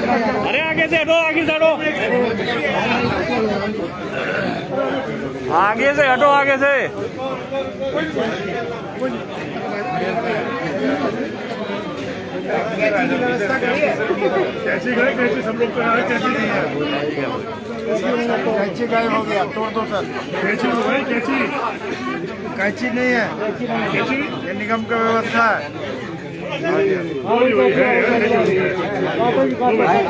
अरे आगे से हटो, आगे से हटो, आगे से हटो, आगे से। कैसी गए, कैसी सब लोग कैसी नहीं है, कैंची गायब हो गया, तोड़ दो सर। कैसी तो भाई, कैसी कैंची नहीं है, कैसी ये निगम का व्यवस्था है। वही है।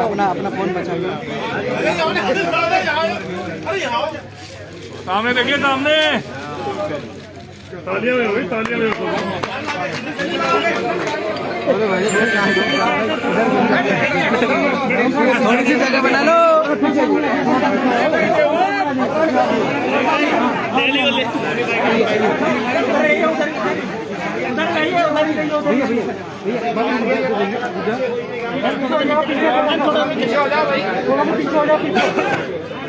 अपना अपना फोन बचाइए। सामने देखिए, सामने तालियां में हुई, तालियां में थोड़ी सी जगह बना लो।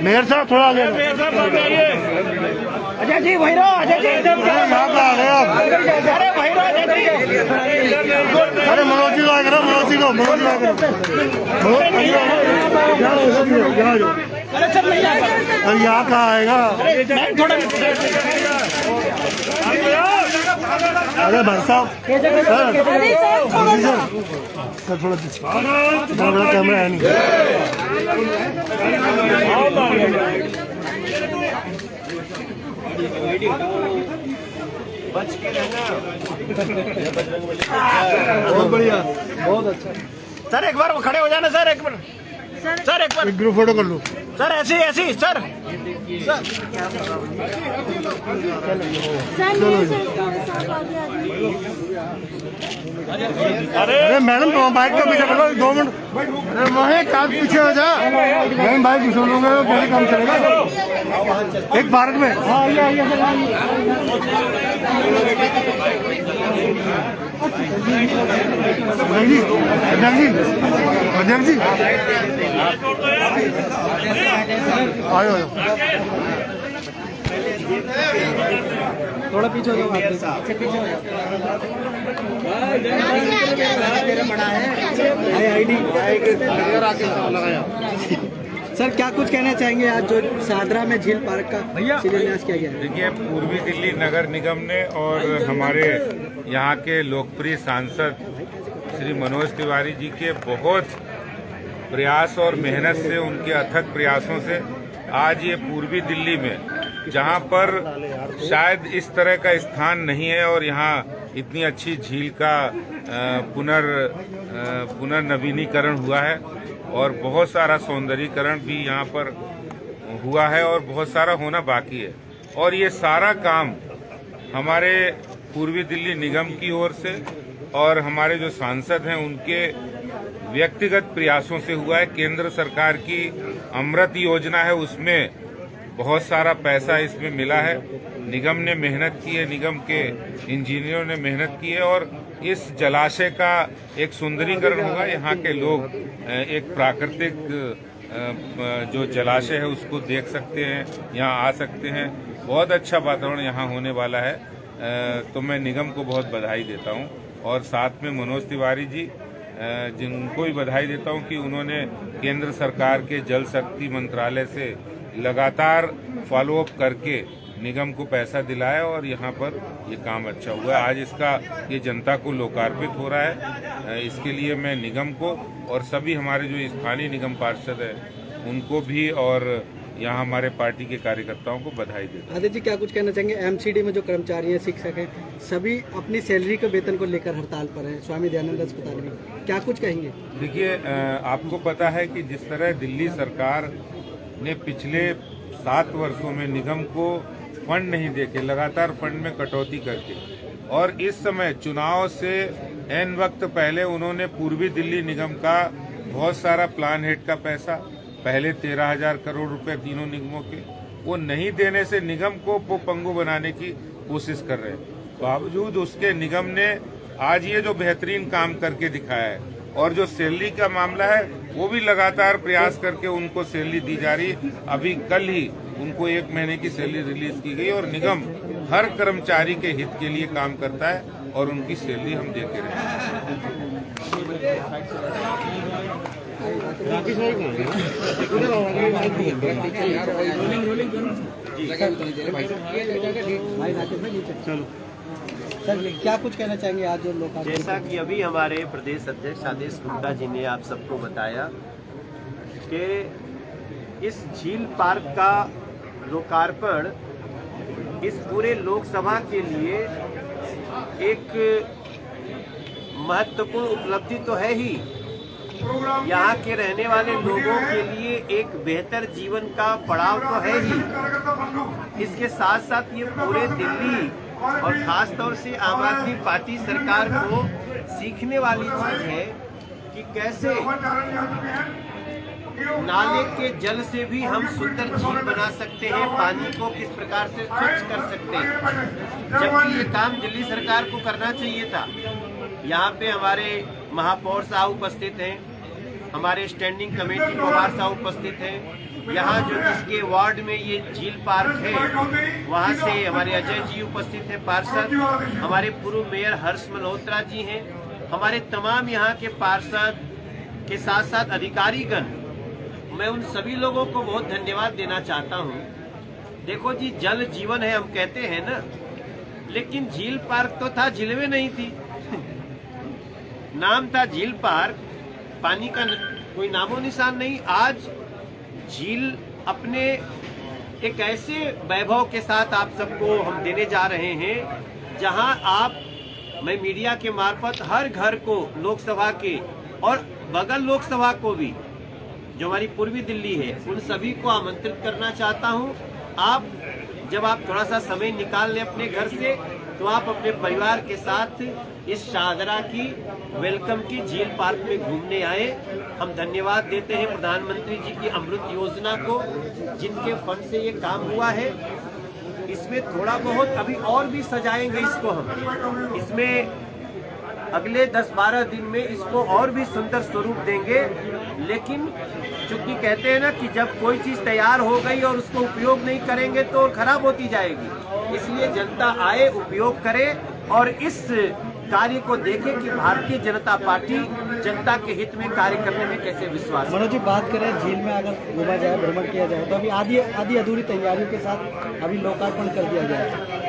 मेयर साहब थोड़ा आगे, अजय जी भैरो, अजय जी यहाँ पे आ गए आप। अरे भैरो, अजय जी। अरे मनोज जी को आएगा ना, मनोज जी को आएगा। अरे यहाँ कहाँ आएगा? अरे भाई साहब, सर थोड़ा बड़ा कैमरा है नहीं। बच के रहना। बहुत बढ़िया, बहुत अच्छा। सर एक बार वो खड़े हो जाना सर, एक बार सर, एक बार एक ग्रुप फोटो कर लो सर, ऐसी ऐसी सर। अरे मैडम बाइक का पीछे करो 2 मिनट। अरे वहीं कार पीछे हो जा, मैम बाइक पीछे लोगे तो कैसे काम चलेगा? एक पार्क में। अध्यक्ष जी आयो थोड़ा पीछे हो जाओ, सर क्या कुछ कहना चाहेंगे आज जो सादरा में झील पार्क का शिलान्यास किया गया है? देखिए, पूर्वी दिल्ली नगर निगम ने और हमारे यहाँ के लोकप्रिय सांसद श्री मनोज तिवारी जी के बहुत प्रयास और मेहनत से, उनके अथक प्रयासों से आज ये पूर्वी दिल्ली में, जहाँ पर शायद इस तरह का स्थान नहीं है और यहाँ इतनी अच्छी झील का पुनर्नवीनीकरण हुआ है और बहुत सारा सौंदर्यीकरण भी यहाँ पर हुआ है और बहुत सारा होना बाकी है। और ये सारा काम हमारे पूर्वी दिल्ली निगम की ओर से और हमारे जो सांसद हैं उनके व्यक्तिगत प्रयासों से हुआ है। केंद्र सरकार की अमृत योजना है, उसमें बहुत सारा पैसा इसमें मिला है। निगम ने मेहनत की है, निगम के इंजीनियरों ने मेहनत की है और इस जलाशय का एक सुंदरीकरण होगा। यहाँ के लोग एक प्राकृतिक जो जलाशय है उसको देख सकते हैं, यहाँ आ सकते हैं। बहुत अच्छा वातावरण यहाँ होने वाला है। तो मैं निगम को बहुत बधाई देता हूँ और साथ में मनोज तिवारी जी जिनको भी बधाई देता हूँ कि उन्होंने केंद्र सरकार के जल शक्ति मंत्रालय से लगातार फॉलोअप करके निगम को पैसा दिलाया और यहाँ पर ये काम अच्छा हुआ है। आज इसका ये जनता को लोकार्पित हो रहा है। इसके लिए मैं निगम को और सभी हमारे जो स्थानीय निगम पार्षद हैं उनको भी और यहाँ हमारे पार्टी के कार्यकर्ताओं को बधाई देता हूं। आदित्य जी क्या कुछ कहना चाहेंगे? एमसीडी में जो कर्मचारी हैं, शिक्षक हैं, सभी अपनी सैलरी के वेतन को लेकर हड़ताल पर हैं, स्वामी दयानंद अस्पताल में, क्या कुछ कहेंगे? देखिए, आपको पता है कि जिस तरह दिल्ली सरकार ने पिछले 7 वर्षों में निगम को फंड नहीं देके लगातार फंड में कटौती करके और इस समय चुनाव से एन वक्त पहले उन्होंने पूर्वी दिल्ली निगम का बहुत सारा प्लान हेड का पैसा, पहले 13,000 करोड़ रुपए तीनों निगमों के, वो नहीं देने से निगम को पंगु बनाने की कोशिश कर रहे हैं। बावजूद उसके निगम ने आज ये जो बेहतरीन काम करके दिखाया है और जो सैलरी का मामला है वो भी लगातार प्रयास करके उनको सैलरी दी जा रही है। अभी कल ही उनको 1 महीने की सैलरी रिलीज की गई और निगम हर कर्मचारी के हित के लिए काम करता है और उनकी सैलरी हम देते रहे। भाई राकेश भाई नीचे चलो। सर क्या कुछ कहना चाहेंगे आज जो लोग जैसा कि अभी हमारे प्रदेश अध्यक्ष आदेश गुप्ता जी ने आप सबको बताया कि इस झील पार्क का लोकार्पण इस पूरे लोकसभा के लिए एक महत्वपूर्ण उपलब्धि तो है ही, यहाँ के रहने वाले लोगों के लिए एक बेहतर जीवन का पड़ाव तो है ही। इसके साथ साथ ये पूरे दिल्ली और खास तौर से आम आदमी पार्टी सरकार को सीखने वाली चीज है कि कैसे नाले के जल से भी हम सुंदर झील बना सकते हैं, पानी को किस प्रकार से स्वच्छ कर सकते हैं, जबकि ये काम दिल्ली सरकार को करना चाहिए था। यहाँ पे हमारे महापौर साहब उपस्थित हैं, हमारे स्टैंडिंग कमेटी पवार साहब उपस्थित हैं, यहाँ जो जिसके वार्ड में ये झील पार्क है वहाँ से हमारे अजय जी उपस्थित हैं पार्षद, हमारे पूर्व मेयर हर्ष मल्होत्रा जी हैं, हमारे तमाम यहाँ के पार्षद के साथ साथ अधिकारीगण, मैं उन सभी लोगों को बहुत धन्यवाद देना चाहता हूँ। देखो जी, जल जीवन है हम कहते हैं ना, लेकिन झील पार्क तो था, झीलवे नहीं थी। नाम था झील पार्क, पानी का कोई नामो निशान नहीं। आज झील अपने एक ऐसे वैभव के साथ आप सबको हम देने जा रहे हैं जहां आप, मैं मीडिया के मार्फत हर घर को, लोकसभा के और बगल लोकसभा को भी, जो हमारी पूर्वी दिल्ली है, उन सभी को आमंत्रित करना चाहता हूं। आप जब आप थोड़ा सा समय निकाल लें अपने घर से, तो आप अपने परिवार के साथ इस शाहदरा की वेलकम की झील पार्क में घूमने आए। हम धन्यवाद देते हैं प्रधानमंत्री जी की अमृत योजना को, जिनके फंड से ये काम हुआ है। इसमें थोड़ा बहुत अभी और भी सजाएंगे इसको हम, इसमें अगले 10-12 दिन में इसको और भी सुंदर स्वरूप देंगे। लेकिन चूंकि कहते हैं ना कि जब कोई चीज तैयार हो गई और उसको उपयोग नहीं करेंगे तो खराब होती जाएगी, इसलिए जनता आए, उपयोग करे और इस कार्य को देखें कि भारतीय जनता पार्टी जनता के हित में कार्य करने में कैसे विश्वास है। मनोज जी, बात करें झील में अगर घूमा जाए, भ्रमण किया जाए, तो अभी आधी अधूरी तैयारियों के साथ अभी लोकार्पण कर दिया गया है।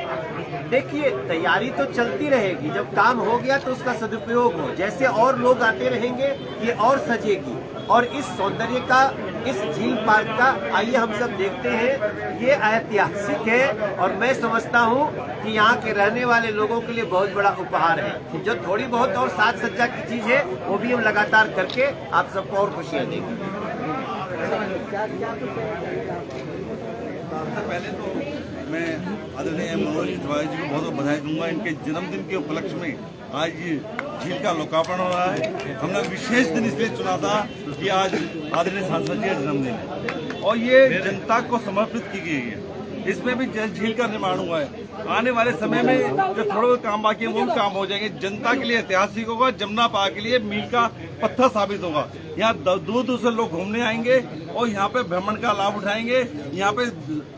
देखिए, तैयारी तो चलती रहेगी, जब काम हो गया तो उसका सदुपयोग हो, जैसे और लोग आते रहेंगे ये और सजेगी। और इस सौंदर्य का, इस झील पार्क का आइए हम सब देखते हैं, ये ऐतिहासिक है और मैं समझता हूँ कि यहाँ के रहने वाले लोगों के लिए बहुत बड़ा उपहार है। जो थोड़ी बहुत और साज सज्जा की चीज है वो भी हम लगातार करके आप सबको और खुशियाँ देंगे। सबसे पहले तो मैं आदरणीय मनोज तिवारी जी को बहुत बहुत बधाई दूंगा। इनके जन्मदिन के उपलक्ष्य में आज झील का लोकार्पण हो रहा है। हमने विशेष दिन इसलिए चुना था कि आज आदरणीय सांसद जी का जन्मदिन है और ये जनता को समर्पित की गई है। इसमें भी झील का निर्माण हुआ है। आने वाले समय में जो थोड़ा बहुत काम बाकी है वो भी काम हो जाएंगे। जनता के लिए ऐतिहासिक होगा, जमुना पार के लिए मील का पत्थर साबित होगा। यहाँ दूर दूर से लोग घूमने आएंगे और यहाँ पे भ्रमण का लाभ उठाएंगे। यहाँ पे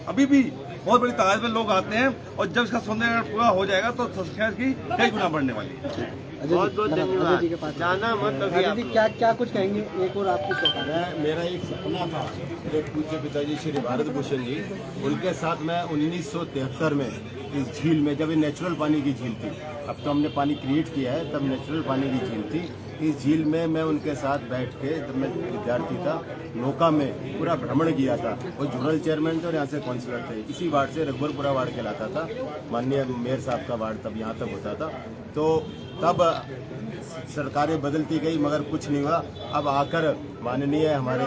अभी भी बहुत बड़ी तादाद में लोग आते हैं और जब इसका सौंदर्य पूरा हो जाएगा तो संख्या की कई गुना बढ़ने वाली है। बहुत बहुत धन्यवाद। जाना मत अभी क्या कुछ कहेंगे, एक और आपकी सौगात। मेरा एक सपना था, जो पूज्य पिताजी श्री भारत भूषण जी, उनके साथ मैं 1973 में इस झील में, जब ये नेचुरल पानी की झील थी, अब तो हमने पानी क्रिएट किया है, तब नेचुरल पानी की झील थी। इस झील में मैं उनके साथ बैठ के, जब मैं विद्यार्थी था, नौका में पूरा भ्रमण किया था। वो जोनल चेयरमैन थे और यहाँ से काउंसिलर थे। इसी वार्ड से रघुवरपुरा वार्ड कहलाता था, माननीय मेयर साहब का वार्ड तब यहाँ तक होता था। तो तब सरकारें बदलती गई मगर कुछ नहीं हुआ। अब आकर माननीय हमारे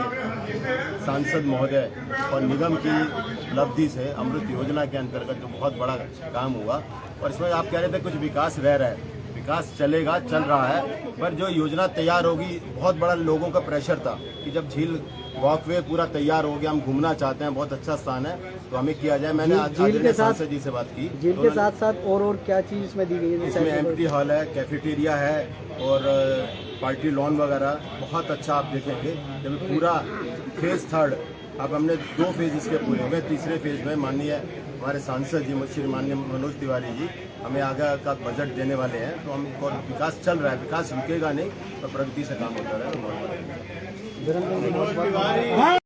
सांसद महोदय और निगम की उपलब्धि से अमृत योजना के अंतर्गत जो बहुत बड़ा काम हुआ, और इसमें आप कह रहे थे कुछ विकास रह रहा है, विकास चलेगा, चल रहा है, पर जो योजना तैयार होगी, बहुत बड़ा लोगों का प्रेशर था कि जब झील वॉकवे पूरा तैयार हो गया, हम घूमना चाहते हैं, बहुत अच्छा स्थान है, तो हमें किया जाए। मैंने झील के साथ जी से बात की। झील के साथ साथ और क्या चीज इसमें दी गई है? इसमें एम्प्टी हॉल है, कैफेटेरिया है और पार्टी लॉन वगैरह, बहुत अच्छा आप देखेंगे। जब पूरा फेज 3, अब हमने 2 फेज इसके पूरे हो गए, तीसरे फेज में माननीय हमारे सांसद जी श्री माननीय मनोज तिवारी जी हमें आगे का बजट देने वाले हैं। तो हम विकास चल रहा है, विकास रुकेगा नहीं, तो प्रगति से काम होता रहेगा। धर्मचंद की मौत